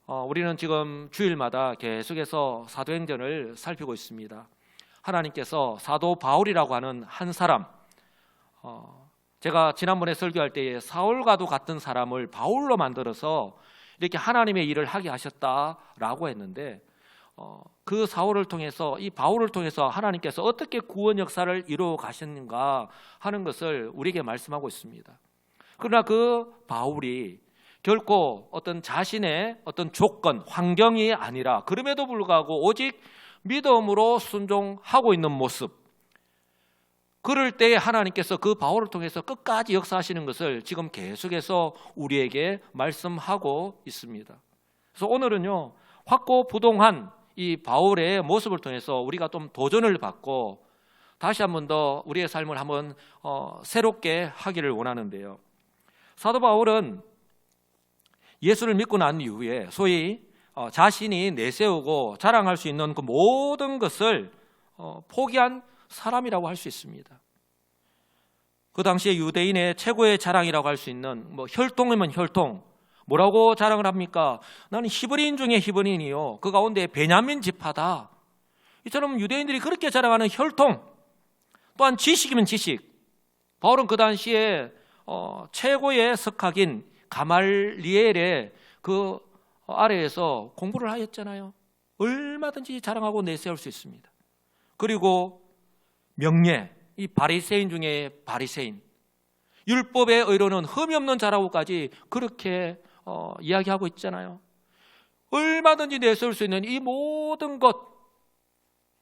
우리는 지금 주일마다 계속해서 사도행전을 살피고 있습니다. 하나님께서 사도 바울이라고 하는 한 사람, 제가 지난번에 설교할 때에 사울과도 같은 사람을 바울로 만들어서 이렇게 하나님의 일을 하게 하셨다라고 했는데, 그 사울을 통해서, 이 바울을 통해서 하나님께서 어떻게 구원 역사를 이루어 가셨는가 하는 것을 우리에게 말씀하고 있습니다. 그러나 그 바울이 결코 어떤 자신의 어떤 조건, 환경이 아니라 그럼에도 불구하고 오직 믿음으로 순종하고 있는 모습, 그럴 때에 하나님께서 그 바울을 통해서 끝까지 역사하시는 것을 지금 계속해서 우리에게 말씀하고 있습니다. 그래서 오늘은요, 확고부동한 이 바울의 모습을 통해서 우리가 좀 도전을 받고 다시 한번 더 우리의 삶을 한번 새롭게 하기를 원하는데요. 사도 바울은 예수를 믿고 난 이후에 소위 자신이 내세우고 자랑할 수 있는 그 모든 것을 포기한 사람이라고 할 수 있습니다. 그 당시에 유대인의 최고의 자랑이라고 할 수 있는 혈통이면 혈통, 뭐라고 자랑을 합니까? 나는 히브리인 중에 히브리인이요, 그 가운데 베냐민 지파다. 이처럼 유대인들이 그렇게 자랑하는 혈통, 또한 지식이면 지식. 바울은 그 당시에 최고의 석학인 가말리엘의 그 아래에서 공부를 하였잖아요. 얼마든지 자랑하고 내세울 수 있습니다. 그리고 명예, 이 바리새인 중에 바리새인, 율법의 의로는 흠이 없는 자라고까지 그렇게 이야기하고 있잖아요. 얼마든지 내세울 수 있는 이 모든 것,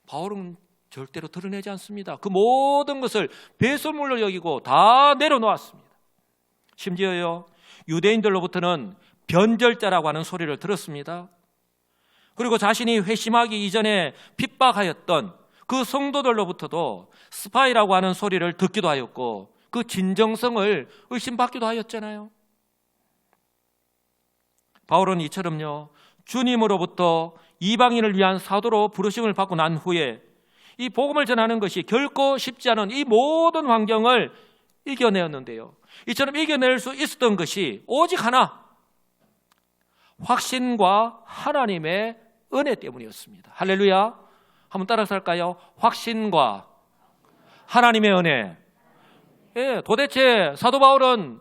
바울은 절대로 드러내지 않습니다. 그 모든 것을 배설물로 여기고 다 내려놓았습니다. 심지어요, 유대인들로부터는 변절자라고 하는 소리를 들었습니다. 그리고 자신이 회심하기 이전에 핍박하였던 그 성도들로부터도 스파이라고 하는 소리를 듣기도 하였고 그 진정성을 의심받기도 하였잖아요. 바울은 이처럼요, 주님으로부터 이방인을 위한 사도로 부르심을 받고 난 후에 이 복음을 전하는 것이 결코 쉽지 않은 이 모든 환경을 이겨내었는데요, 이처럼 이겨낼 수 있었던 것이 오직 하나, 확신과 하나님의 은혜 때문이었습니다. 할렐루야. 한번 따라서 할까요? 확신과 하나님의 은혜. 예, 도대체 사도 바울은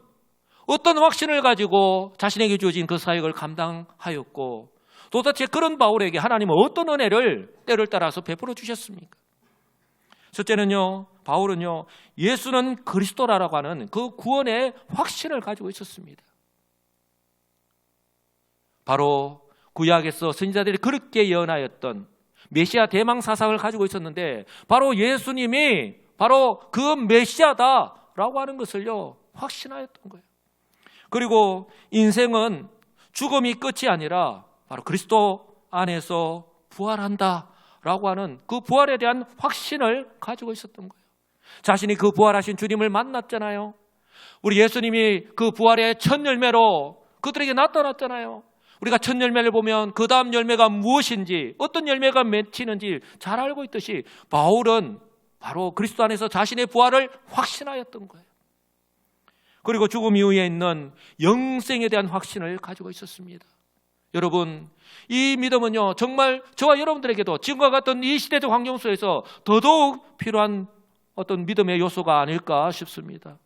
어떤 확신을 가지고 자신에게 주어진 그 사역을 감당하였고, 도대체 그런 바울에게 하나님은 어떤 은혜를 때를 따라서 베풀어 주셨습니까? 첫째는요, 바울은요, 예수는 그리스도라고 하는 그 구원의 확신을 가지고 있었습니다. 바로 구약에서 선지자들이 그렇게 예언하였던 메시아 대망 사상을 가지고 있었는데, 바로 예수님이 바로 그 메시아다라고 하는 것을요, 확신하였던 거예요. 그리고 인생은 죽음이 끝이 아니라 바로 그리스도 안에서 부활한다라고 하는 그 부활에 대한 확신을 가지고 있었던 거예요. 자신이 그 부활하신 주님을 만났잖아요. 우리 예수님이 그 부활의 첫 열매로 그들에게 나타났잖아요. 우리가 첫 열매를 보면 그 다음 열매가 무엇인지, 어떤 열매가 맺히는지 잘 알고 있듯이 바울은 바로 그리스도 안에서 자신의 부활을 확신하였던 거예요. 그리고 죽음 이후에 있는 영생에 대한 확신을 가지고 있었습니다. 여러분, 이 믿음은요, 정말 저와 여러분들에게도 지금과 같은 이 시대적 환경 속에서 더더욱 필요한 어떤 믿음의 요소가 아닐까 싶습니다.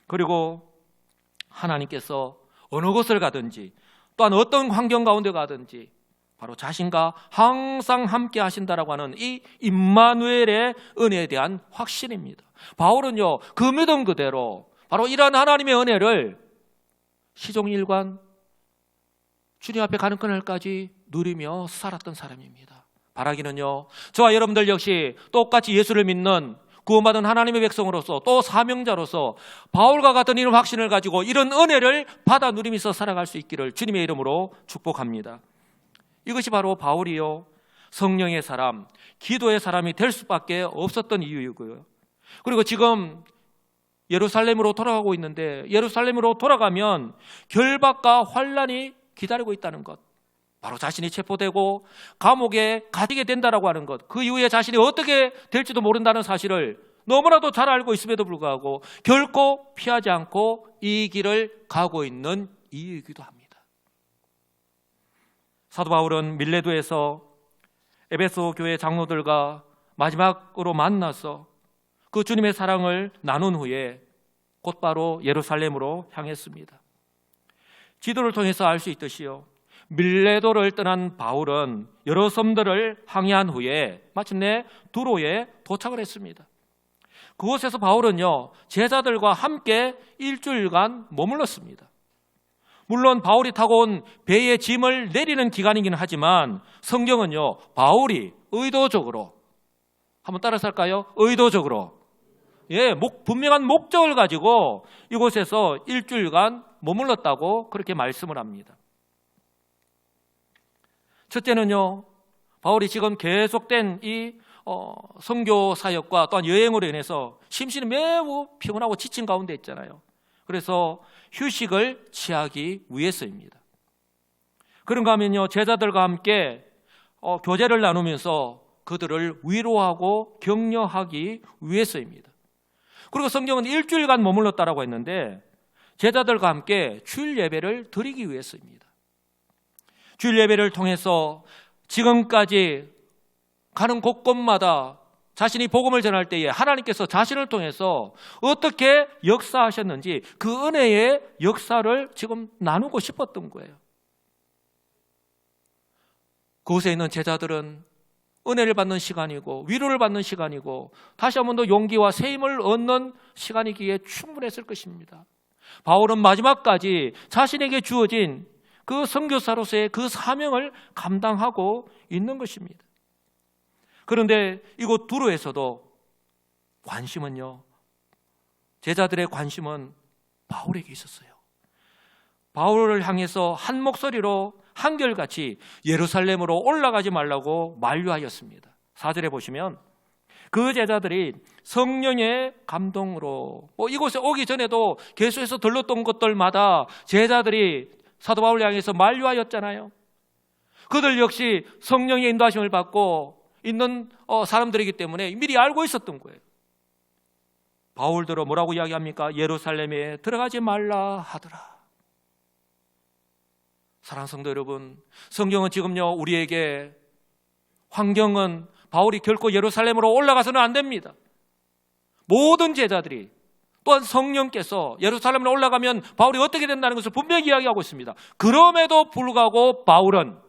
그리고 하나님께서 어느 곳을 가든지 또한 어떤 환경 가운데 가든지 바로 자신과 항상 함께 하신다라고 하는 이 임마누엘의 은혜에 대한 확신입니다. 바울은요, 그 믿음 그대로 바로 이러한 하나님의 은혜를 시종일관 주님 앞에 가는 그날까지 누리며 살았던 사람입니다. 바라기는요, 저와 여러분들 역시 똑같이 예수를 믿는 구원받은 하나님의 백성으로서 또 사명자로서 바울과 같은 이런 확신을 가지고 이런 은혜를 받아 누리면서 살아갈 수 있기를 주님의 이름으로 축복합니다. 이것이 바로 바울이요, 성령의 사람, 기도의 사람이 될 수밖에 없었던 이유이고요. 그리고 지금 예루살렘으로 돌아가고 있는데, 예루살렘으로 돌아가면 결박과 환난이 기다리고 있다는 것, 바로 자신이 체포되고 감옥에 갇히게 된다라고 하는 것, 그 이후에 자신이 어떻게 될지도 모른다는 사실을 너무나도 잘 알고 있음에도 불구하고 결코 피하지 않고 이 길을 가고 있는 이유이기도 합니다. 사도 바울은 밀레도에서 에베소 교회 장로들과 마지막으로 만나서 그 주님의 사랑을 나눈 후에 곧바로 예루살렘으로 향했습니다. 지도를 통해서 알 수 있듯이요, 밀레도를 떠난 바울은 여러 섬들을 항해한 후에 마침내 두로에 도착을 했습니다. 그곳에서 바울은요, 제자들과 함께 일주일간 머물렀습니다. 물론 바울이 타고 온 배의 짐을 내리는 기간이긴 하지만 성경은요, 바울이 의도적으로, 한번 따라서 할까요? 의도적으로, 분명한 목적을 가지고 이곳에서 일주일간 머물렀다고 그렇게 말씀을 합니다. 첫째는요, 바울이 지금 계속된 이 선교 사역과 또한 여행으로 인해서 심신이 매우 피곤하고 지친 가운데 있잖아요. 그래서 휴식을 취하기 위해서입니다. 그런가 하면요, 제자들과 함께 교제를 나누면서 그들을 위로하고 격려하기 위해서입니다. 그리고 성경은 일주일간 머물렀다라고 했는데 제자들과 함께 주일 예배를 드리기 위해서입니다. 주일 예배를 통해서 지금까지 가는 곳곳마다 자신이 복음을 전할 때에 하나님께서 자신을 통해서 어떻게 역사하셨는지 그 은혜의 역사를 지금 나누고 싶었던 거예요. 그곳에 있는 제자들은 은혜를 받는 시간이고 위로를 받는 시간이고 다시 한 번 더 용기와 새 힘을 얻는 시간이기에 충분했을 것입니다. 바울은 마지막까지 자신에게 주어진 그 선교사로서의 그 사명을 감당하고 있는 것입니다. 그런데 이곳 두로에서도 관심은요, 제자들의 관심은 바울에게 있었어요. 바울을 향해서 한 목소리로 한결같이 예루살렘으로 올라가지 말라고 만류하였습니다. 4절에 보시면 그 제자들이 성령의 감동으로 이곳에 오기 전에도 계속해서 들렀던 것들마다 제자들이 사도 바울을 향해서 만류하였잖아요. 그들 역시 성령의 인도하심을 받고 있는 사람들이기 때문에 미리 알고 있었던 거예요. 바울들은 뭐라고 이야기합니까? 예루살렘에 들어가지 말라 하더라. 사랑하는 성도 여러분, 성경은 지금요 우리에게 환경은 바울이 결코 예루살렘으로 올라가서는 안 됩니다. 모든 제자들이 또한 성령께서 예루살렘으로 올라가면 바울이 어떻게 된다는 것을 분명히 이야기하고 있습니다. 그럼에도 불구하고 바울은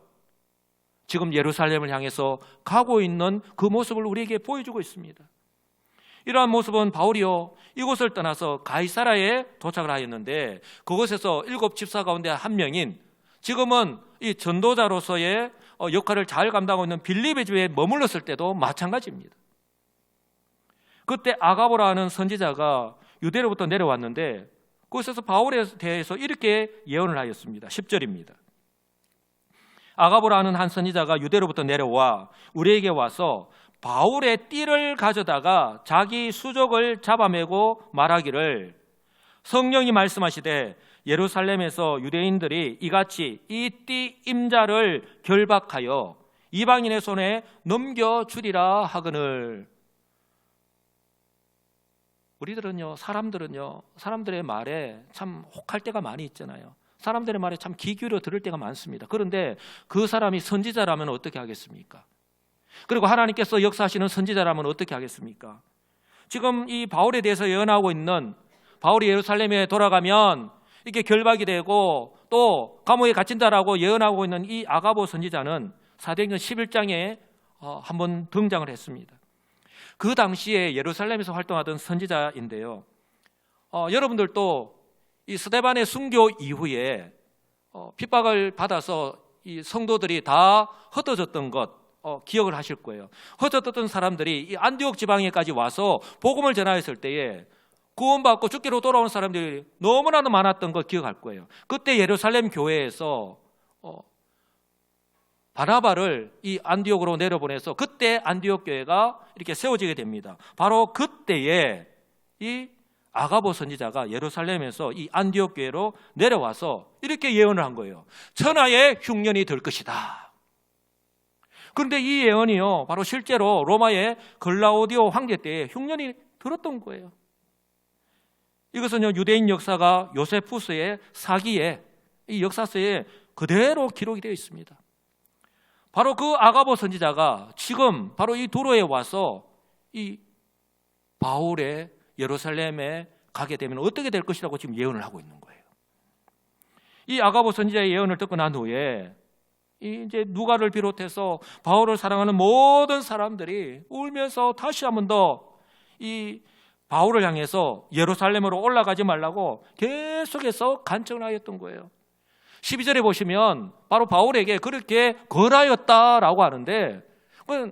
지금 예루살렘을 향해서 가고 있는 그 모습을 우리에게 보여주고 있습니다. 이러한 모습은 바울이요 이곳을 떠나서 가이사라에 도착을 하였는데 그곳에서 7 집사 가운데 한 명인 지금은 이 전도자로서의 역할을 잘 감당하고 있는 빌립의 집에 머물렀을 때도 마찬가지입니다. 그때 아가보라 하는 선지자가 유대로부터 내려왔는데 그곳에서 바울에 대해서 이렇게 예언을 하였습니다. 10절입니다. 아가보라 하는 한 선지자가 유대로부터 내려와 우리에게 와서 바울의 띠를 가져다가 자기 수족을 잡아매고 말하기를 성령이 말씀하시되 예루살렘에서 유대인들이 이같이 이 띠 임자를 결박하여 이방인의 손에 넘겨주리라 하거늘. 우리들은요, 사람들의 말에 참 혹할 때가 많이 있잖아요. 사람들의 말에 참 귀 기울여 들을 때가 많습니다. 그런데 그 사람이 선지자라면 어떻게 하겠습니까? 그리고 하나님께서 역사하시는 선지자라면 어떻게 하겠습니까? 지금 이 바울에 대해서 예언하고 있는 바울이 예루살렘에 돌아가면 이렇게 결박이 되고 또 감옥에 갇힌다라고 예언하고 있는 이 아가보 선지자는 사도행전 11장에 한번 등장을 했습니다. 그 당시에 예루살렘에서 활동하던 선지자인데요. 여러분들도 이 스데반의 순교 이후에 핍박을 받아서 이 성도들이 다 흩어졌던 것 기억을 하실 거예요. 흩어졌던 사람들이 이 안디옥 지방에까지 와서 복음을 전하였을 때에 구원받고 죽기로 돌아온 사람들이 너무나도 많았던 걸 기억할 거예요. 그때 예루살렘 교회에서 바나바를 이 안디옥으로 내려보내서 그때 안디옥 교회가 이렇게 세워지게 됩니다. 바로 그때에 이 아가보 선지자가 예루살렘에서 이 안디옥 교회로 내려와서 이렇게 예언을 한 거예요. 천하의 흉년이 될 것이다. 그런데 이 예언이요, 바로 실제로 로마의 글라우디오 황제 때에 흉년이 들었던 거예요. 이것은요, 유대인 역사가 요세푸스의 사기에 이 역사서에 그대로 기록이 되어 있습니다. 바로 그 아가보 선지자가 지금 바로 이 도로에 와서 이 바울의 예루살렘에 가게 되면 어떻게 될 것이라고 지금 예언을 하고 있는 거예요. 이 아가보 선지자의 예언을 듣고 난 후에 이제 누가를 비롯해서 바울을 사랑하는 모든 사람들이 울면서 다시 한 번 더 이 바울을 향해서 예루살렘으로 올라가지 말라고 계속해서 간청을 하였던 거예요. 12절에 보시면 바로 바울에게 그렇게 권하였다라고 하는데,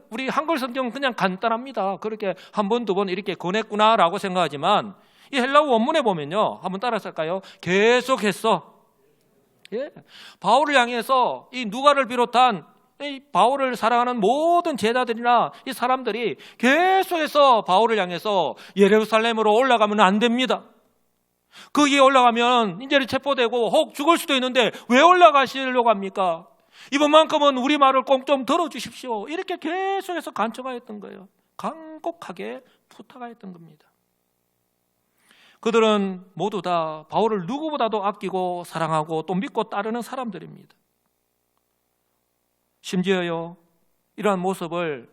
우리 한글 성경은 그냥 간단합니다. 그렇게 한 번, 두 번 이렇게 권했구나라고 생각하지만 이 헬라어 원문에 보면요, 한번 따라서 할까요? 계속해서, 예, 바울을 향해서 이 누가를 비롯한 이 바울을 사랑하는 모든 제자들이나 이 사람들이 계속해서 바울을 향해서 예루살렘으로 올라가면 안 됩니다. 거기에 올라가면 인제는 체포되고 혹 죽을 수도 있는데 왜 올라가시려고 합니까? 이번만큼은 우리 말을 꼭 좀 들어주십시오. 이렇게 계속해서 간청하였던 거예요. 간곡하게 부탁하였던 겁니다. 그들은 모두 다 바울을 누구보다도 아끼고 사랑하고 또 믿고 따르는 사람들입니다. 심지어요, 이러한 모습을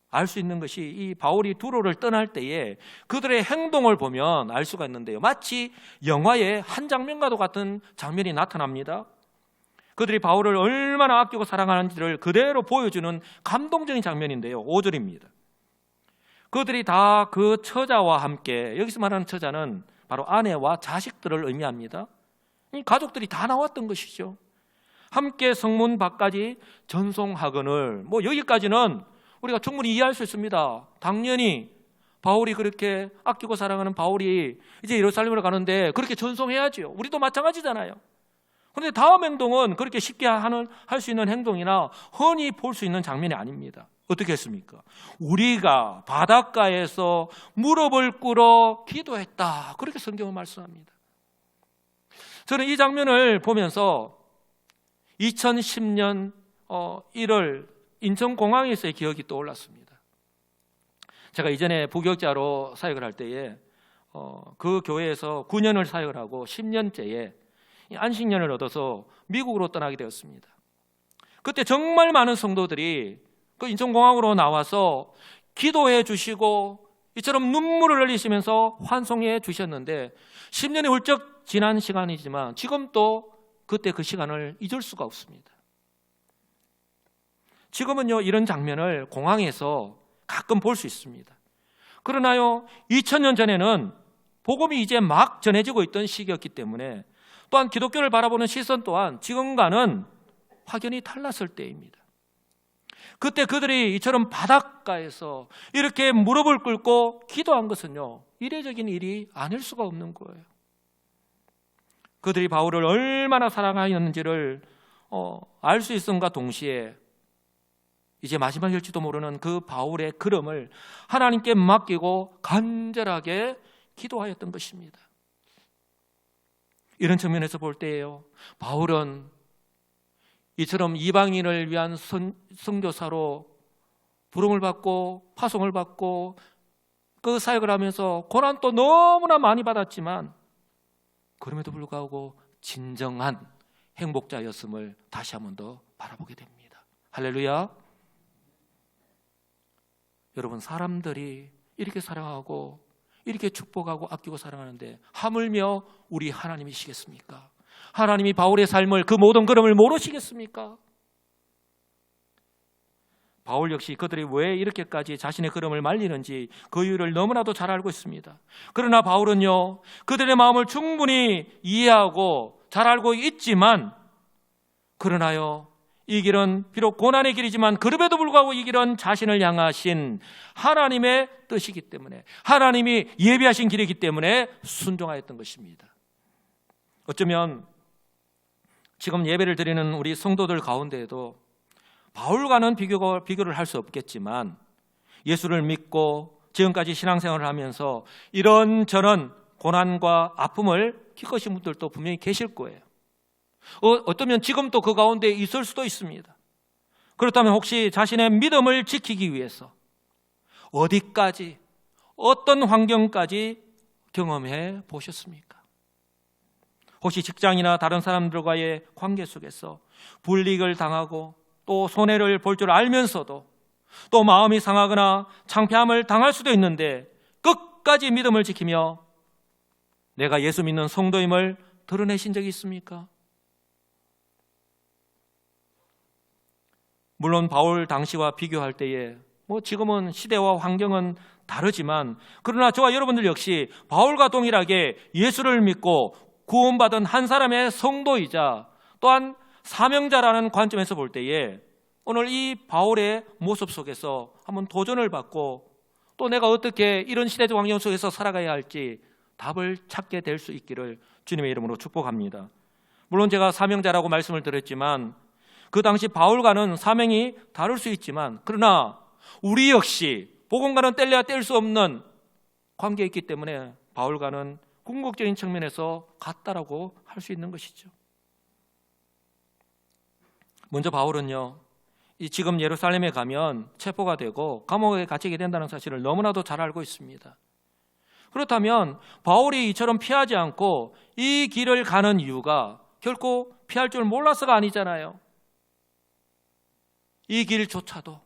알 수 있는 것이 이 바울이 두로를 떠날 때에 그들의 행동을 보면 알 수가 있는데요, 마치 영화의 한 장면과도 같은 장면이 나타납니다. 그들이 바울을 얼마나 아끼고 사랑하는지를 그대로 보여주는 감동적인 장면인데요, 5절입니다. 그들이 다 그 처자와 함께, 여기서 말하는 처자는 바로 아내와 자식들을 의미합니다. 이 가족들이 다 나왔던 것이죠. 함께 성문 밖까지 전송하거늘, 여기까지는 우리가 충분히 이해할 수 있습니다. 당연히 바울이 그렇게 아끼고 사랑하는 바울이 이제 예루살렘으로 가는데 그렇게 전송해야죠. 우리도 마찬가지잖아요. 그런데 다음 행동은 그렇게 쉽게 할 수 있는 행동이나 흔히 볼 수 있는 장면이 아닙니다. 어떻게 했습니까? 우리가 바닷가에서 무릎을 꿇어 기도했다, 그렇게 성경은 말씀합니다. 저는 이 장면을 보면서 2010년 1월 인천공항에서의 기억이 떠올랐습니다. 제가 이전에 부교육자로 사역을 할 때에 그 교회에서 9년을 사역을 하고 10년째에 안식년을 얻어서 미국으로 떠나게 되었습니다. 그때 정말 많은 성도들이 그 인천공항으로 나와서 기도해 주시고 이처럼 눈물을 흘리시면서 환송해 주셨는데 10년이 훌쩍 지난 시간이지만 지금 또 그때 그 시간을 잊을 수가 없습니다. 지금은요, 이런 장면을 공항에서 가끔 볼 수 있습니다. 그러나요, 2000년 전에는 복음이 이제 막 전해지고 있던 시기였기 때문에 또한 기독교를 바라보는 시선 또한 지금과는 확연히 달랐을 때입니다. 그때 그들이 이처럼 바닷가에서 이렇게 무릎을 꿇고 기도한 것은요, 이례적인 일이 아닐 수가 없는 거예요. 그들이 바울을 얼마나 사랑하였는지를 알 수 있음과 동시에 이제 마지막일지도 모르는 그 바울의 걸음을 하나님께 맡기고 간절하게 기도하였던 것입니다. 이런 측면에서 볼 때예요, 바울은 이처럼 이방인을 위한 선교사로 부름을 받고 파송을 받고 그 사역을 하면서 고난도 너무나 많이 받았지만 그럼에도 불구하고 진정한 행복자였음을 다시 한 번 더 바라보게 됩니다. 할렐루야. 여러분, 사람들이 이렇게 사랑하고 이렇게 축복하고 아끼고 사랑하는데 하물며 우리 하나님이시겠습니까? 하나님이 바울의 삶을, 그 모든 걸음을 모르시겠습니까? 바울 역시 그들이 왜 이렇게까지 자신의 걸음을 말리는지 그 이유를 너무나도 잘 알고 있습니다. 그러나 바울은요, 그들의 마음을 충분히 이해하고 잘 알고 있지만, 그러나요, 이 길은 비록 고난의 길이지만 그럼에도 불구하고 이 길은 자신을 향하신 하나님의 뜻이기 때문에, 하나님이 예비하신 길이기 때문에 순종하였던 것입니다. 어쩌면 지금 예배를 드리는 우리 성도들 가운데에도 바울과는 비교를 할 수 없겠지만 예수를 믿고 지금까지 신앙생활을 하면서 이런저런 고난과 아픔을 겪으신 분들도 분명히 계실 거예요. 어쩌면 지금도 그 가운데 있을 수도 있습니다. 그렇다면 혹시 자신의 믿음을 지키기 위해서 어디까지, 어떤 환경까지 경험해 보셨습니까? 혹시 직장이나 다른 사람들과의 관계 속에서 불이익을 당하고 또 손해를 볼 줄 알면서도 또 마음이 상하거나 창피함을 당할 수도 있는데 끝까지 믿음을 지키며 내가 예수 믿는 성도임을 드러내신 적이 있습니까? 물론 바울 당시와 비교할 때에 지금은 시대와 환경은 다르지만 그러나 저와 여러분들 역시 바울과 동일하게 예수를 믿고 구원받은 한 사람의 성도이자 또한 사명자라는 관점에서 볼 때에 오늘 이 바울의 모습 속에서 한번 도전을 받고 또 내가 어떻게 이런 시대적 환경 속에서 살아가야 할지 답을 찾게 될 수 있기를 주님의 이름으로 축복합니다. 물론 제가 사명자라고 말씀을 드렸지만 그 당시 바울과는 사명이 다를 수 있지만 그러나 우리 역시 복음과는 뗄래야 뗄 수 없는 관계에 있기 때문에 바울과는 궁극적인 측면에서 같다라고 할 수 있는 것이죠. 먼저 바울은요, 지금 예루살렘에 가면 체포가 되고 감옥에 갇히게 된다는 사실을 너무나도 잘 알고 있습니다. 그렇다면 바울이 이처럼 피하지 않고 이 길을 가는 이유가 결코 피할 줄 몰라서가 아니잖아요. 이 길조차도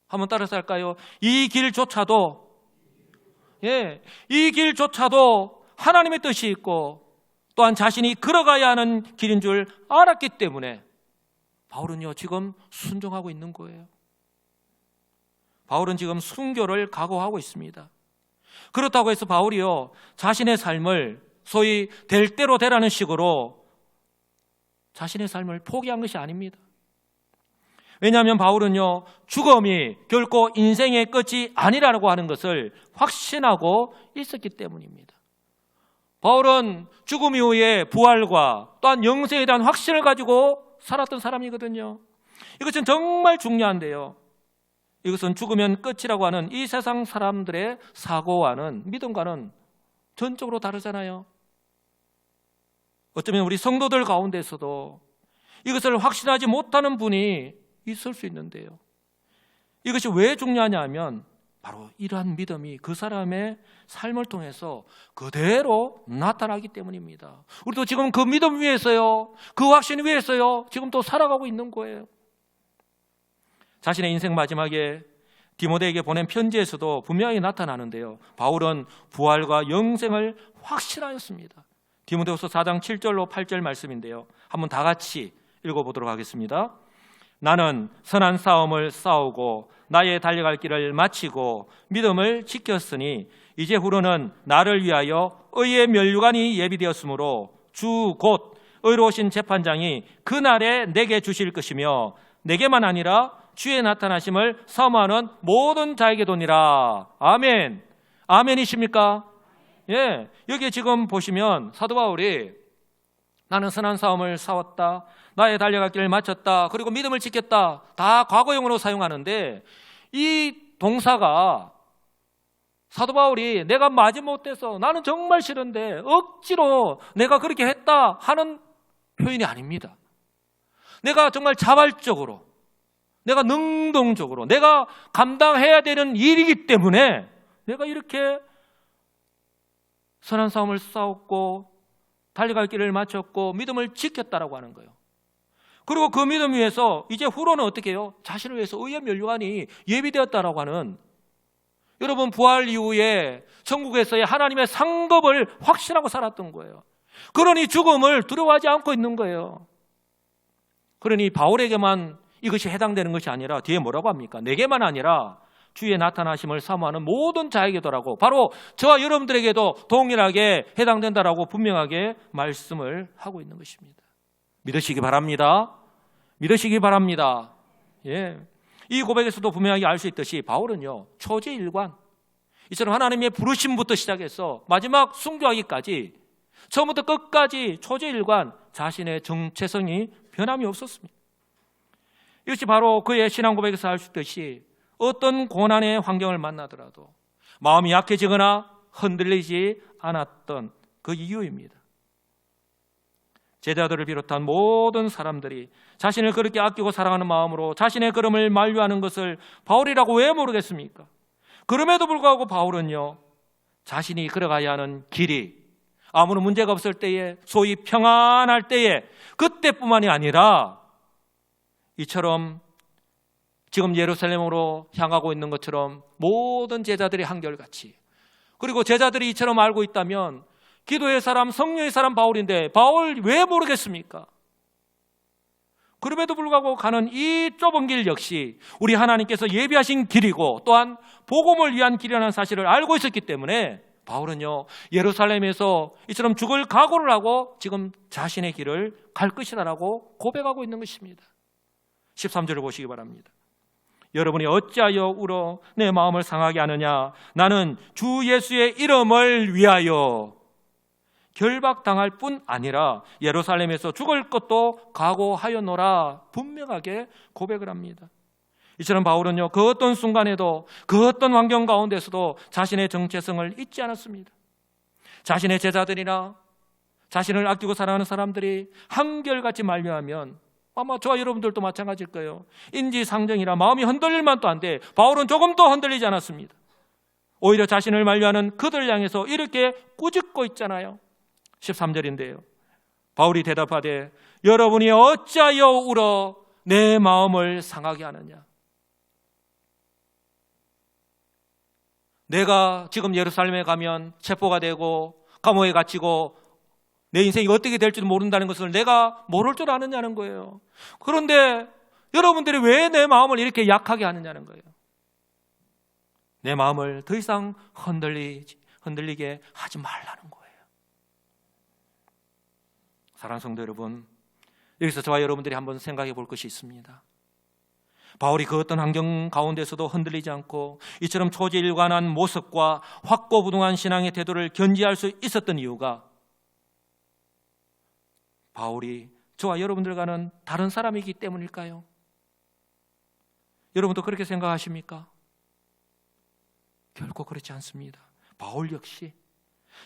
한번 따라서 할까요? 이 길조차도 이 길조차도 하나님의 뜻이 있고 또한 자신이 걸어가야 하는 길인 줄 알았기 때문에 바울은요 지금 순종하고 있는 거예요. 바울은 지금 순교를 각오하고 있습니다. 그렇다고 해서 바울이요 자신의 삶을 소위 될 대로 되라는 식으로 자신의 삶을 포기한 것이 아닙니다. 왜냐하면 바울은요 죽음이 결코 인생의 끝이 아니라고 하는 것을 확신하고 있었기 때문입니다. 바울은 죽음 이후에 부활과 또한 영생에 대한 확신을 가지고 살았던 사람이거든요. 이것은 정말 중요한데요, 이것은 죽으면 끝이라고 하는 이 세상 사람들의 사고와는 믿음과는 전적으로 다르잖아요. 어쩌면 우리 성도들 가운데서도 이것을 확신하지 못하는 분이 있을 수 있는데요, 이것이 왜 중요하냐 하면 바로 이러한 믿음이 그 사람의 삶을 통해서 그대로 나타나기 때문입니다. 우리도 지금 그 믿음 위에서요, 그 확신 위에서요 지금 또 살아가고 있는 거예요. 자신의 인생 마지막에 디모데에게 보낸 편지에서도 분명히 나타나는데요, 바울은 부활과 영생을 확신하였습니다. 디모데후서 4장 7절로 8절 말씀인데요, 한번 다 같이 읽어보도록 하겠습니다. 나는 선한 싸움을 싸우고 나의 달려갈 길을 마치고 믿음을 지켰으니 이제 후로는 나를 위하여 의의 면류관이 예비되었으므로 주 곧 의로우신 재판장이 그날에 내게 주실 것이며 내게만 아니라 주의 나타나심을 사모하는 모든 자에게 도니라. 아멘. 아멘이십니까? 예, 여기 지금 보시면 사도 바울이 나는 선한 싸움을 싸웠다, 나의 달려갈 길을 마쳤다, 그리고 믿음을 지켰다, 다 과거형으로 사용하는데 이 동사가 사도 바울이 내가 마지못해서 나는 정말 싫은데 억지로 내가 그렇게 했다 하는 표현이 아닙니다. 내가 정말 자발적으로, 내가 능동적으로, 내가 감당해야 되는 일이기 때문에 내가 이렇게 선한 싸움을 싸웠고 달려갈 길을 마쳤고 믿음을 지켰다라고 하는 거예요. 그리고 그 믿음 위에서 이제 후로는 어떻게 해요? 자신을 위해서 의의 면류관이 예비되었다라고 하는, 여러분 부활 이후에 천국에서의 하나님의 상급을 확신하고 살았던 거예요. 그러니 죽음을 두려워하지 않고 있는 거예요. 그러니 바울에게만 이것이 해당되는 것이 아니라 뒤에 뭐라고 합니까? 내게만 아니라 주의 나타나심을 사모하는 모든 자에게도라고, 바로 저와 여러분들에게도 동일하게 해당된다라고 분명하게 말씀을 하고 있는 것입니다. 믿으시기 바랍니다. 믿으시기 바랍니다. 예. 이 고백에서도 분명하게 알 수 있듯이 바울은요 초지일관, 이처럼 하나님의 부르심부터 시작해서 마지막 순교하기까지 처음부터 끝까지 초지일관 자신의 정체성이 변함이 없었습니다. 이것이 바로 그의 신앙 고백에서 알 수 있듯이 어떤 고난의 환경을 만나더라도 마음이 약해지거나 흔들리지 않았던 그 이유입니다. 제자들을 비롯한 모든 사람들이 자신을 그렇게 아끼고 사랑하는 마음으로 자신의 걸음을 만류하는 것을 바울이라고 왜 모르겠습니까? 그럼에도 불구하고 바울은요 자신이 걸어가야 하는 길이 아무런 문제가 없을 때에, 소위 평안할 때에, 그때뿐만이 아니라 이처럼 지금 예루살렘으로 향하고 있는 것처럼 모든 제자들이 한결같이, 그리고 제자들이 이처럼 알고 있다면 기도의 사람, 성령의 사람 바울인데 바울 왜 모르겠습니까? 그럼에도 불구하고 가는 이 좁은 길 역시 우리 하나님께서 예비하신 길이고 또한 복음을 위한 길이라는 사실을 알고 있었기 때문에 바울은요, 예루살렘에서 이처럼 죽을 각오를 하고 지금 자신의 길을 갈 것이다라고 고백하고 있는 것입니다. 13절을 보시기 바랍니다. 여러분이 어찌하여 울어 내 마음을 상하게 하느냐? 나는 주 예수의 이름을 위하여 결박당할 뿐 아니라 예루살렘에서 죽을 것도 각오하였노라, 분명하게 고백을 합니다. 이처럼 바울은요, 그 어떤 순간에도 그 어떤 환경 가운데서도 자신의 정체성을 잊지 않았습니다. 자신의 제자들이나 자신을 아끼고 사랑하는 사람들이 한결같이 만류하면 아마 저와 여러분들도 마찬가지일 거예요. 인지상정이라 마음이 흔들릴 만도 한데 바울은 조금도 흔들리지 않았습니다. 오히려 자신을 만류하는 그들을 향해서 이렇게 꾸짖고 있잖아요. 13절인데요. 바울이 대답하되 여러분이 어찌하여 울어 내 마음을 상하게 하느냐? 내가 지금 예루살렘에 가면 체포가 되고 감옥에 갇히고 내 인생이 어떻게 될지도 모른다는 것을 내가 모를 줄 아느냐는 거예요. 그런데 여러분들이 왜 내 마음을 이렇게 약하게 하느냐는 거예요. 내 마음을 더 이상 흔들리게 하지 말라는 거예요. 사랑하는 성도 여러분, 여기서 저와 여러분들이 한번 생각해 볼 것이 있습니다. 바울이 그 어떤 환경 가운데서도 흔들리지 않고 이처럼 초지일관한 모습과 확고부동한 신앙의 태도를 견지할 수 있었던 이유가 바울이 저와 여러분들과는 다른 사람이기 때문일까요? 여러분도 그렇게 생각하십니까? 결코 그렇지 않습니다. 바울 역시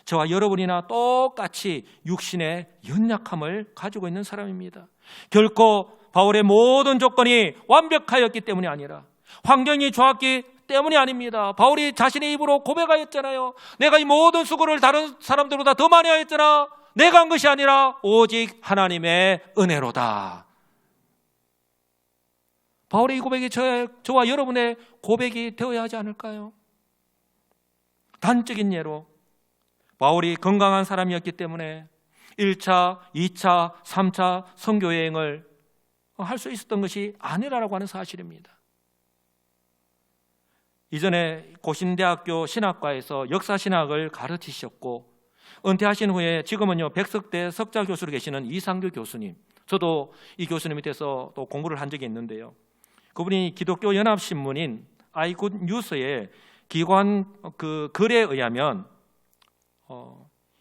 저와 여러분이나 똑같이 육신의 연약함을 가지고 있는 사람입니다. 결코 바울의 모든 조건이 완벽하였기 때문이 아니라 환경이 좋았기 때문이 아닙니다. 바울이 자신의 입으로 고백하였잖아요. 내가 이 모든 수고를 다른 사람들보다 더 많이 하였잖아. 내가 한 것이 아니라 오직 하나님의 은혜로다. 바울의 이 고백이 저와 여러분의 고백이 되어야 하지 않을까요? 단적인 예로 바울이 건강한 사람이었기 때문에 1차, 2차, 3차 선교여행을 할 수 있었던 것이 아니라고 하는 사실입니다. 이전에 고신대학교 신학과에서 역사신학을 가르치셨고 은퇴하신 후에 지금은요 백석대 석좌 교수로 계시는 이상규 교수님, 저도 이 교수님 밑에서 또 공부를 한 적이 있는데요. 그분이 기독교 연합신문인 아이굿 뉴스의 기관 그 글에 의하면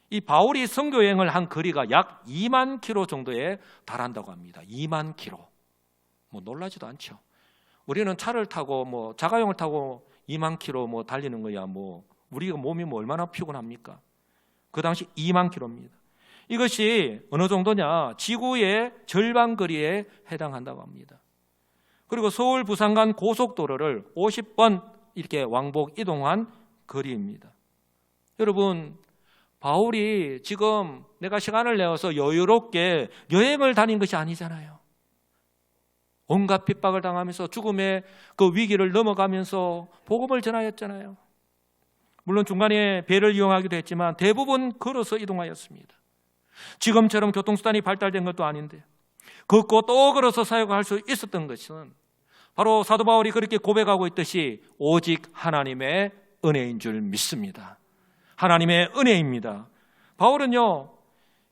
이 바울이 선교여행을 한 거리가 약 2만 킬로 정도에 달한다고 합니다. 2만 킬로. 뭐 놀라지도 않죠. 우리는 차를 타고 뭐 자가용을 타고 2만 킬로 뭐 달리는 거야 뭐 우리가 몸이 뭐 얼마나 피곤합니까? 그 당시 2만 킬로입니다. 이것이 어느 정도냐? 지구의 절반 거리에 해당한다고 합니다. 그리고 서울 부산 간 고속도로를 50번 이렇게 왕복 이동한 거리입니다. 여러분, 바울이 지금 내가 시간을 내어서 여유롭게 여행을 다닌 것이 아니잖아요. 온갖 핍박을 당하면서 죽음의 그 위기를 넘어가면서 복음을 전하였잖아요. 물론 중간에 배를 이용하기도 했지만 대부분 걸어서 이동하였습니다. 지금처럼 교통수단이 발달된 것도 아닌데 걷고 또 걸어서 사역할 수 있었던 것은 바로 사도 바울이 그렇게 고백하고 있듯이 오직 하나님의 은혜인 줄 믿습니다. 하나님의 은혜입니다. 바울은요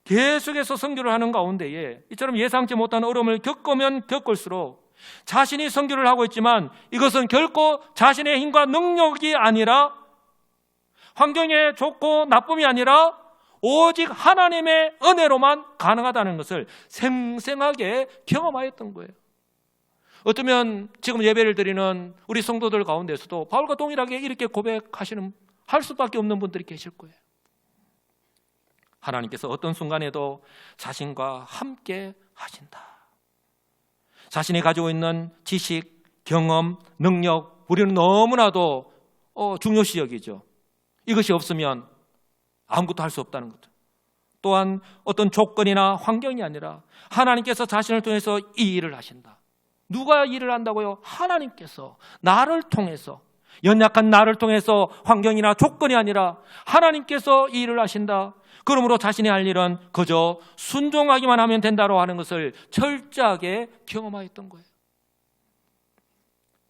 계속해서 선교를 하는 가운데에 이처럼 예상치 못한 어려움을 겪으면 겪을수록 자신이 선교를 하고 있지만 이것은 결코 자신의 힘과 능력이 아니라 환경에 좋고 나쁨이 아니라 오직 하나님의 은혜로만 가능하다는 것을 생생하게 경험하였던 거예요. 어쩌면 지금 예배를 드리는 우리 성도들 가운데서도 바울과 동일하게 이렇게 고백하시는 할 수밖에 없는 분들이 계실 거예요. 하나님께서 어떤 순간에도 자신과 함께 하신다. 자신이 가지고 있는 지식, 경험, 능력 우리는 너무나도 중요시 여기죠. 이것이 없으면 아무것도 할 수 없다는 거죠. 또한 어떤 조건이나 환경이 아니라 하나님께서 자신을 통해서 이 일을 하신다. 누가 일을 한다고요? 하나님께서 나를 통해서, 연약한 나를 통해서, 환경이나 조건이 아니라 하나님께서 이 일을 하신다. 그러므로 자신이 할 일은 그저 순종하기만 하면 된다고 하는 것을 철저하게 경험하였던 거예요.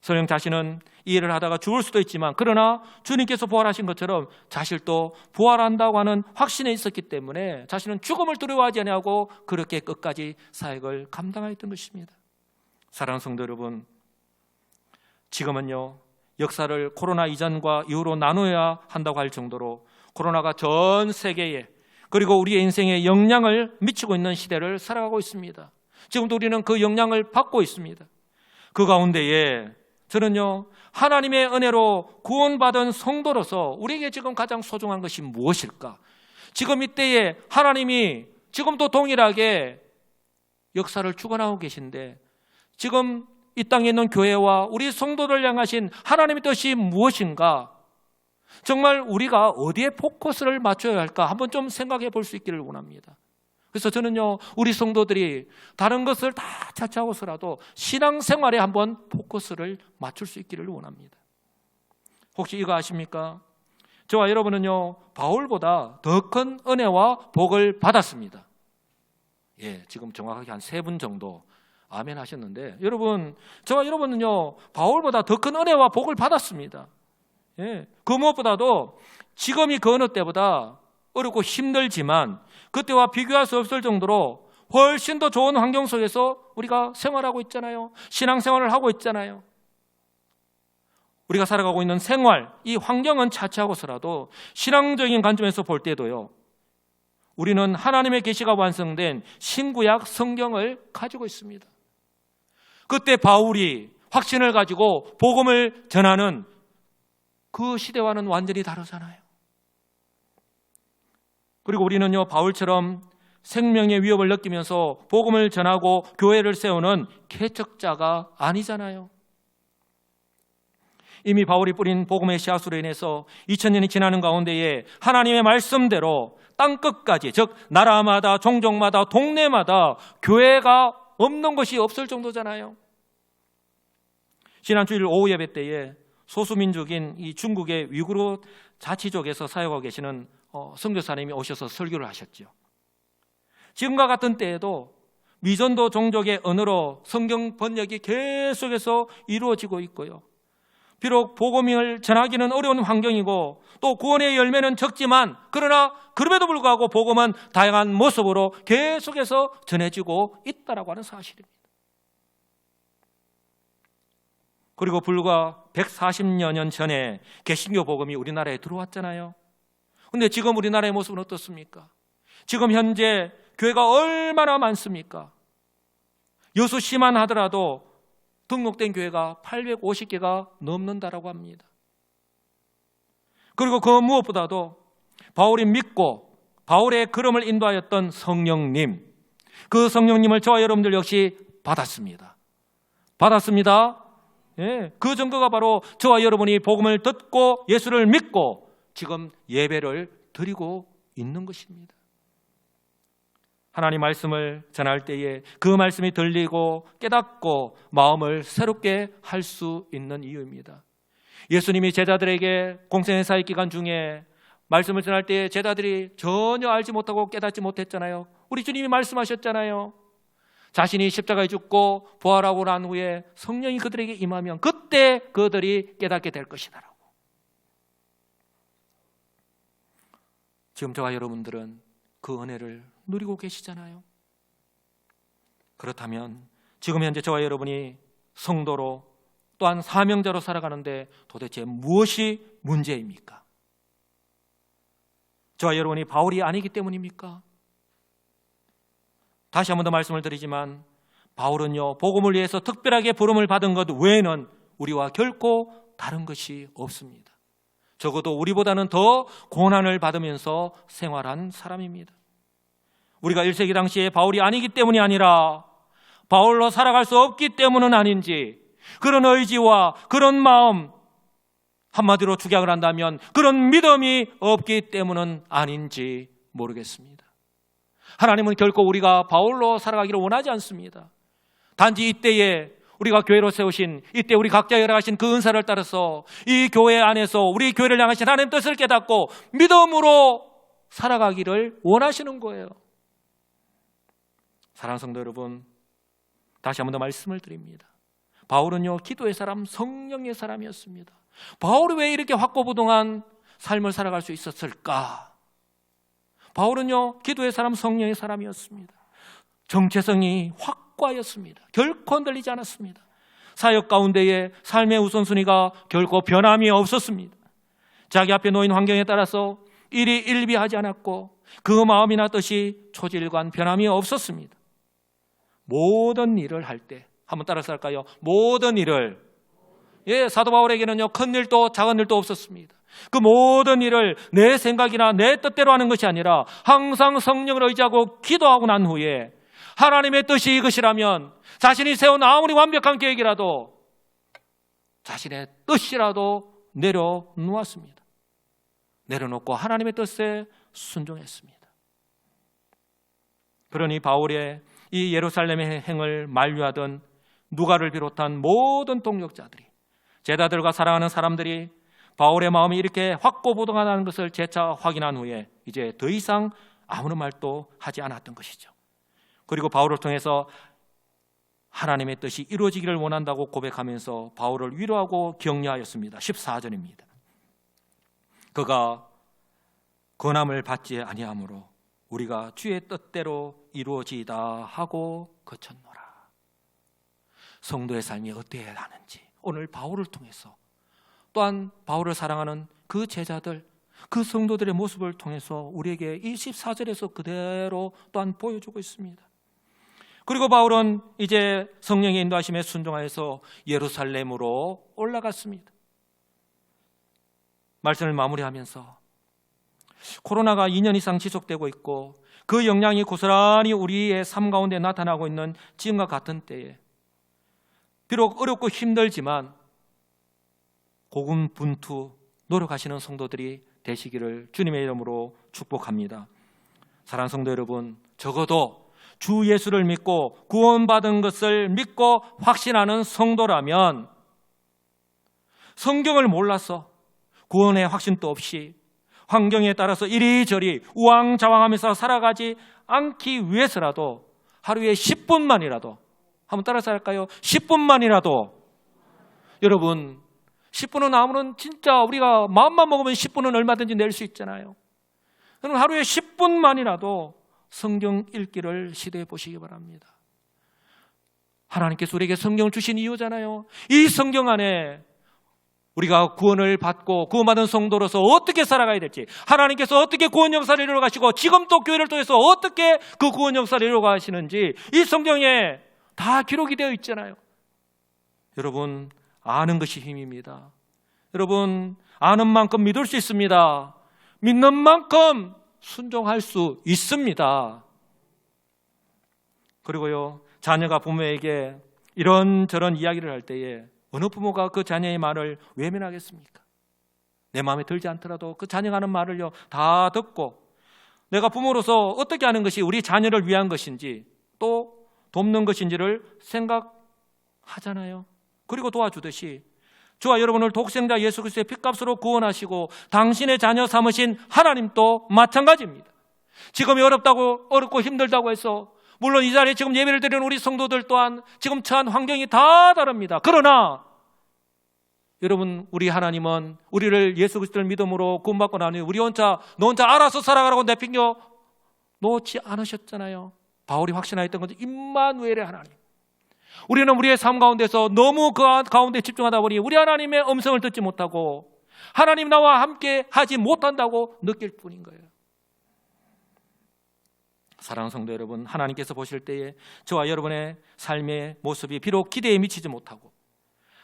설령 자신은 이 일을 하다가 죽을 수도 있지만, 그러나 주님께서 부활하신 것처럼 자신도 부활한다고 하는 확신에 있었기 때문에 자신은 죽음을 두려워하지 아니하고 그렇게 끝까지 사역을 감당하였던 것입니다. 사랑하는 성도 여러분, 지금은요, 역사를 코로나 이전과 이후로 나누어야 한다고 할 정도로 코로나가 전 세계에, 그리고 우리의 인생에 영향을 미치고 있는 시대를 살아가고 있습니다. 지금도 우리는 그 영향을 받고 있습니다. 그 가운데에 저는요, 하나님의 은혜로 구원받은 성도로서 우리에게 지금 가장 소중한 것이 무엇일까? 지금 이때에 하나님이 지금도 동일하게 역사를 주관하고 계신데, 지금 이 땅에 있는 교회와 우리 성도를 향하신 하나님의 뜻이 무엇인가? 정말 우리가 어디에 포커스를 맞춰야 할까? 한번 좀 생각해 볼 수 있기를 원합니다. 그래서 저는요, 우리 성도들이 다른 것을 다 차치하고서라도 신앙생활에 한번 포커스를 맞출 수 있기를 원합니다. 혹시 이거 아십니까? 저와 여러분은요, 바울보다 더 큰 은혜와 복을 받았습니다. 예, 지금 정확하게 한 3분 정도 아멘 하셨는데, 여러분, 저와 여러분은요, 바울보다 더 큰 은혜와 복을 받았습니다. 예, 그 무엇보다도 지금이 그 어느 때보다 어렵고 힘들지만 그때와 비교할 수 없을 정도로 훨씬 더 좋은 환경 속에서 우리가 생활하고 있잖아요. 신앙생활을 하고 있잖아요. 우리가 살아가고 있는 생활, 이 환경은 차치하고서라도 신앙적인 관점에서 볼 때도요, 우리는 하나님의 계시가 완성된 신구약 성경을 가지고 있습니다. 그때 바울이 확신을 가지고 복음을 전하는 그 시대와는 완전히 다르잖아요. 그리고 우리는요, 바울처럼 생명의 위협을 느끼면서 복음을 전하고 교회를 세우는 개척자가 아니잖아요. 이미 바울이 뿌린 복음의 씨앗으로 인해서 2000년이 지나는 가운데에 하나님의 말씀대로 땅끝까지, 즉 나라마다 종족마다 동네마다 교회가 없는 것이 없을 정도잖아요. 지난 주일 오후 예배 때에 소수민족인 이 중국의 위구르 자치족에서 사역하고 계시는 선교사님이 오셔서 설교를 하셨죠. 지금과 같은 때에도 미전도 종족의 언어로 성경 번역이 계속해서 이루어지고 있고요. 비록 복음을 전하기는 어려운 환경이고 또 구원의 열매는 적지만, 그러나 그럼에도 불구하고 복음은 다양한 모습으로 계속해서 전해지고 있다라고 하는 사실입니다. 그리고 불과 140여 년 전에 개신교 복음이 우리나라에 들어왔잖아요. 그런데 지금 우리나라의 모습은 어떻습니까? 지금 현재 교회가 얼마나 많습니까? 여수시만 하더라도 등록된 교회가 850개가 넘는다라고 합니다. 그리고 그 무엇보다도 바울이 믿고 바울의 걸음을 인도하였던 성령님, 그 성령님을 저와 여러분들 역시 받았습니다. 예, 그 증거가 바로 저와 여러분이 복음을 듣고 예수를 믿고 지금 예배를 드리고 있는 것입니다. 하나님 말씀을 전할 때에 그 말씀이 들리고 깨닫고 마음을 새롭게 할 수 있는 이유입니다. 예수님이 제자들에게 공생의 사역 기간 중에 말씀을 전할 때에 제자들이 전혀 알지 못하고 깨닫지 못했잖아요. 우리 주님이 말씀하셨잖아요. 자신이 십자가에 죽고 부활하고 난 후에 성령이 그들에게 임하면 그때 그들이 깨닫게 될 것이다라고. 지금 저와 여러분들은 그 은혜를 누리고 계시잖아요. 그렇다면 지금 현재 저와 여러분이 성도로 또한 사명자로 살아가는데 도대체 무엇이 문제입니까? 저와 여러분이 바울이 아니기 때문입니까? 다시 한 번 더 말씀을 드리지만 바울은요, 복음을 위해서 특별하게 부름을 받은 것 외에는 우리와 결코 다른 것이 없습니다. 적어도 우리보다는 더 고난을 받으면서 생활한 사람입니다. 우리가 1세기 당시에 바울이 아니기 때문이 아니라 바울로 살아갈 수 없기 때문은 아닌지, 그런 의지와 그런 마음, 한마디로 축약을 한다면 그런 믿음이 없기 때문은 아닌지 모르겠습니다. 하나님은 결코 우리가 바울로 살아가기를 원하지 않습니다. 단지 이때에 우리가 교회로 세우신 이때 우리 각자에 허락하신 그 은사를 따라서 이 교회 안에서 우리 교회를 향하신 하나님 뜻을 깨닫고 믿음으로 살아가기를 원하시는 거예요. 사랑하는 성도 여러분, 다시 한 번 더 말씀을 드립니다. 바울은요, 기도의 사람, 성령의 사람이었습니다. 바울이 왜 이렇게 확고부동한 삶을 살아갈 수 있었을까? 바울은요, 기도의 사람, 성령의 사람이었습니다. 정체성이 확고하였습니다. 결코 흔들리지 않았습니다. 사역 가운데에 삶의 우선순위가 결코 변함이 없었습니다. 자기 앞에 놓인 환경에 따라서 일이 일비하지 않았고 그 마음이나 뜻이 초질관 변함이 없었습니다. 모든 일을 할 때, 한번 따라서 할까요? 모든 일을, 사도 바울에게는요, 큰 일도 작은 일도 없었습니다. 그 모든 일을 내 생각이나 내 뜻대로 하는 것이 아니라 항상 성령을 의지하고 기도하고 난 후에 하나님의 뜻이 이것이라면 자신이 세운 아무리 완벽한 계획이라도 자신의 뜻이라도 내려놓았습니다. 내려놓고 하나님의 뜻에 순종했습니다. 그러니 바울의 이 예루살렘의 행을 만류하던 누가를 비롯한 모든 동역자들이, 제자들과 사랑하는 사람들이 바울의 마음이 이렇게 확고부동하다는 것을 재차 확인한 후에 이제 더 이상 아무런 말도 하지 않았던 것이죠. 그리고 바울을 통해서 하나님의 뜻이 이루어지기를 원한다고 고백하면서 바울을 위로하고 격려하였습니다. 14절입니다. 그가 권함을 받지 아니하므로 우리가 주의 뜻대로 이루어지이다 하고 그쳤노라. 성도의 삶이 어때야 하는지 오늘 바울을 통해서, 또한 바울을 사랑하는 그 제자들, 그 성도들의 모습을 통해서 우리에게 이 14절에서 그대로 또한 보여주고 있습니다. 그리고 바울은 이제 성령의 인도하심에 순종하여서 예루살렘으로 올라갔습니다. 말씀을 마무리하면서 코로나가 2년 이상 지속되고 있고 그 영향이 고스란히 우리의 삶 가운데 나타나고 있는 지금과 같은 때에 비록 어렵고 힘들지만 고군분투 노력하시는 성도들이 되시기를 주님의 이름으로 축복합니다. 사랑하는 성도 여러분, 적어도 주 예수를 믿고 구원받은 것을 믿고 확신하는 성도라면 성경을 몰라서 구원의 확신도 없이 환경에 따라서 이리저리 우왕좌왕하면서 살아가지 않기 위해서라도 하루에 10분만이라도, 한번 따라서 할까요? 10분만이라도, 여러분 10분은 아무런, 진짜 우리가 마음만 먹으면 10분은 얼마든지 낼 수 있잖아요. 그럼 하루에 10분만이라도 성경 읽기를 시도해 보시기 바랍니다. 하나님께서 우리에게 성경을 주신 이유잖아요. 이 성경 안에 우리가 구원을 받고 구원받은 성도로서 어떻게 살아가야 될지, 하나님께서 어떻게 구원 역사를 이루어 가시고 지금 또 교회를 통해서 어떻게 그 구원 역사를 이루어 가시는지 이 성경에 다 기록이 되어 있잖아요. 여러분, 아는 것이 힘입니다. 여러분, 아는 만큼 믿을 수 있습니다. 믿는 만큼 순종할 수 있습니다. 그리고요, 자녀가 부모에게 이런저런 이야기를 할 때에 어느 부모가 그 자녀의 말을 외면하겠습니까? 내 마음에 들지 않더라도 그 자녀가 하는 말을요 다 듣고 내가 부모로서 어떻게 하는 것이 우리 자녀를 위한 것인지 또 돕는 것인지를 생각하잖아요. 그리고 도와주듯이 저와 여러분을 독생자 예수 그리스도의 핏값으로 구원하시고 당신의 자녀 삼으신 하나님도 마찬가지입니다. 지금이 어렵고 힘들다고 해서, 물론 이 자리에 지금 예배를 드리는 우리 성도들 또한 지금 처한 환경이 다 다릅니다. 그러나 여러분, 우리 하나님은 우리를 예수 그리스도를 믿음으로 구원받고 나니 우리 너 혼자 알아서 살아가라고 내팽겨 놓지 않으셨잖아요. 바울이 확신하였던 것은 임마누엘의 하나님. 우리는 우리의 삶 가운데서 너무 그 가운데 집중하다 보니 우리 하나님의 음성을 듣지 못하고 하나님 나와 함께 하지 못한다고 느낄 뿐인 거예요. 사랑하는 성도 여러분, 하나님께서 보실 때에 저와 여러분의 삶의 모습이 비록 기대에 미치지 못하고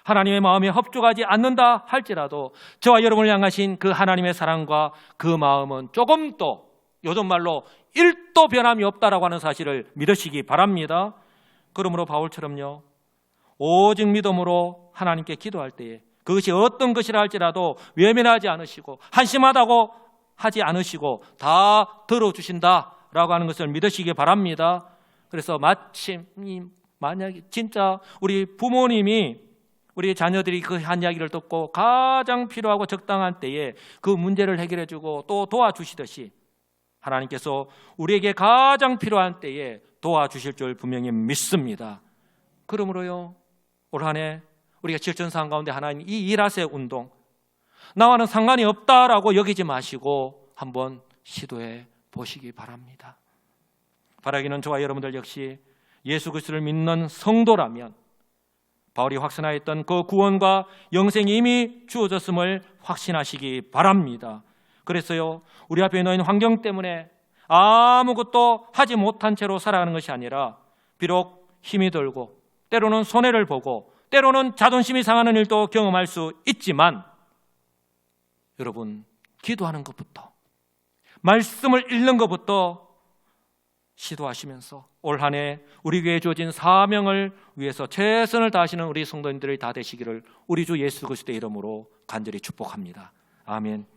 하나님의 마음에 합족하지 않는다 할지라도 저와 여러분을 향하신 그 하나님의 사랑과 그 마음은 조금도, 요즘 말로 1도 변함이 없다라고 하는 사실을 믿으시기 바랍니다. 그러므로 바울처럼요, 오직 믿음으로 하나님께 기도할 때에 그것이 어떤 것이라 할지라도 외면하지 않으시고 한심하다고 하지 않으시고 다 들어주신다라고 하는 것을 믿으시기 바랍니다. 그래서 마침 이 만약에 진짜 우리 부모님이 우리 자녀들이 그 한 이야기를 듣고 가장 필요하고 적당한 때에 그 문제를 해결해 주고 또 도와주시듯이 하나님께서 우리에게 가장 필요한 때에 도와주실 줄 분명히 믿습니다. 그러므로요, 올 한 해 우리가 질전사항 가운데 하나님 이 일하세요 운동, 나와는 상관이 없다라고 여기지 마시고 한번 시도해 보시기 바랍니다. 바라기는 저와 여러분들 역시 예수 그리스도를 믿는 성도라면 바울이 확신하였던 그 구원과 영생이 이미 주어졌음을 확신하시기 바랍니다. 그래서요, 우리 앞에 놓인 환경 때문에 아무것도 하지 못한 채로 살아가는 것이 아니라 비록 힘이 들고 때로는 손해를 보고 때로는 자존심이 상하는 일도 경험할 수 있지만 여러분, 기도하는 것부터 말씀을 읽는 것부터 시도하시면서 올 한 해 우리 교회에 주어진 사명을 위해서 최선을 다하시는 우리 성도님들이 다 되시기를 우리 주 예수 그리스도의 이름으로 간절히 축복합니다. 아멘.